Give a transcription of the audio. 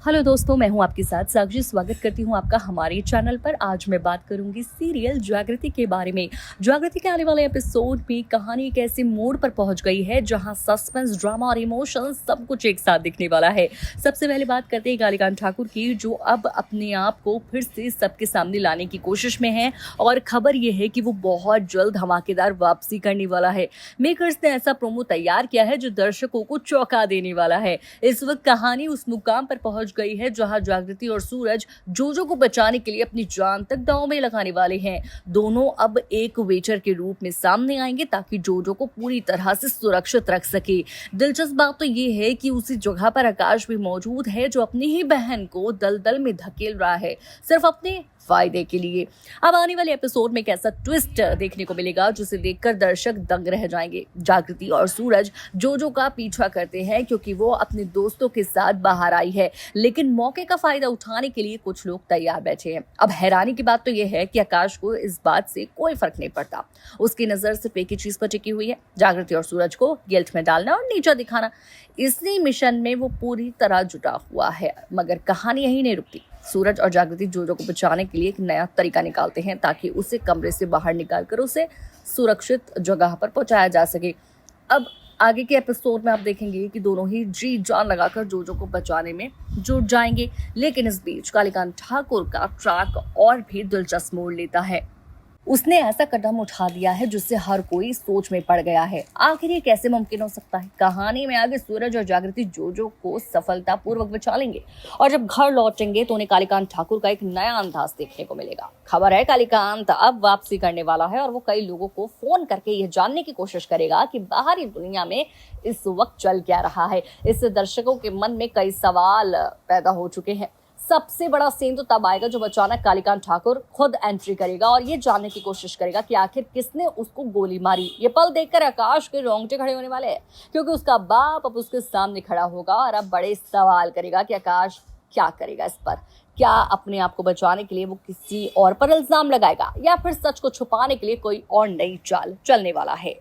Hello दोस्तों, मैं हूं आपके साथ साक्षी। स्वागत करती हूं आपका हमारे चैनल पर। आज मैं बात करूंगी सीरियल जागृति के बारे में। जागृति के आने वाले एपिसोड में कहानी एक ऐसे मोड़ पर पहुंच गई है जहां सस्पेंस, ड्रामा और इमोशन सब कुछ एक साथ दिखने वाला है। सबसे पहले बात करते हैं कालिकांत ठाकुर की, जो अब अपने आप को फिर से सबके सामने लाने की कोशिश में है और खबर यह है कि वो बहुत जल्द धमाकेदार वापसी करने वाला है। मेकर्स ने ऐसा प्रोमो तैयार किया है जो दर्शकों को चौंका देने वाला है। इस वक्त कहानी उस मुकाम पर पहुंच गई है जहां जागृति और सूरज जोजो को बचाने के लिए अपनी जान तक दांव में लगाने वाले हैं। दोनों अब एक वेटर के रूप में सामने आएंगे ताकि जोजो को पूरी तरह से सुरक्षित रख सके। दिलचस्प बात तो ये है कि उसी जगह पर आकाश भी मौजूद है जो अपनी ही बहन को दलदल में धकेल रहा है, सिर्फ अपने फायदे के लिए। अब आने वाले एपिसोड में कैसा ट्विस्ट देखने को मिलेगा जिसे देखकर दर्शक दंग रह जाएंगे। जागृति और सूरज जोजो का पीछा करते हैं क्योंकि वो अपने दोस्तों के साथ बाहर आई है, लेकिन मौके का फायदा उठाने के लिए कुछ लोग तैयार बैठे हैं। अब हैरानी की बात तो यह है कि आकाश को इस बात से कोई फर्क नहीं पड़ता। उसकी नजर सिर्फ एक ही चीज पर टिकी हुई है, जागृति और सूरज को गिल्ट में डालना और नीचा दिखाना। इसी मिशन में वो पूरी तरह जुटा हुआ है। मगर कहानी यही नहीं रुकती। सूरज और जागृति जोजो को बचाने के लिए एक नया तरीका निकालते हैं ताकि उसे कमरे से बाहर निकालकर उसे सुरक्षित जगह पर पहुंचाया जा सके। अब आगे के एपिसोड में आप देखेंगे कि दोनों ही जी जान लगाकर जोजो को बचाने में जुट जाएंगे। लेकिन इस बीच कालिकांत ठाकुर का ट्रैक और भी दिलचस्प मोड़ लेता है। उसने ऐसा कदम उठा दिया है जिससे हर कोई सोच में पड़ गया है। आखिर ये कैसे मुमकिन हो सकता है? कहानी में आगे सूरज और जागृति जोजो को सफलतापूर्वक बचा लेंगे और जब घर लौटेंगे तो उन्हें कालिकांत ठाकुर का एक नया अंदाज देखने को मिलेगा। खबर है कालिकांत अब वापसी करने वाला है और वो कई लोगों को फोन करके यह जानने की कोशिश करेगा कि बाहरी दुनिया में इस वक्त चल क्या रहा है। इससे दर्शकों के मन में कई सवाल पैदा हो चुके हैं। सबसे बड़ा सीन तो तब आएगा जब अचानक कालिकांत ठाकुर खुद एंट्री करेगा और ये जानने की कोशिश करेगा कि आखिर किसने उसको गोली मारी। ये पल देखकर आकाश के रोंगटे खड़े होने वाले हैं क्योंकि उसका बाप अब उसके सामने खड़ा होगा और अब बड़े सवाल करेगा कि आकाश क्या करेगा इस पर। क्या अपने आप को बचाने के लिए वो किसी और पर इल्जाम लगाएगा या फिर सच को छुपाने के लिए कोई और नई चाल चलने वाला है?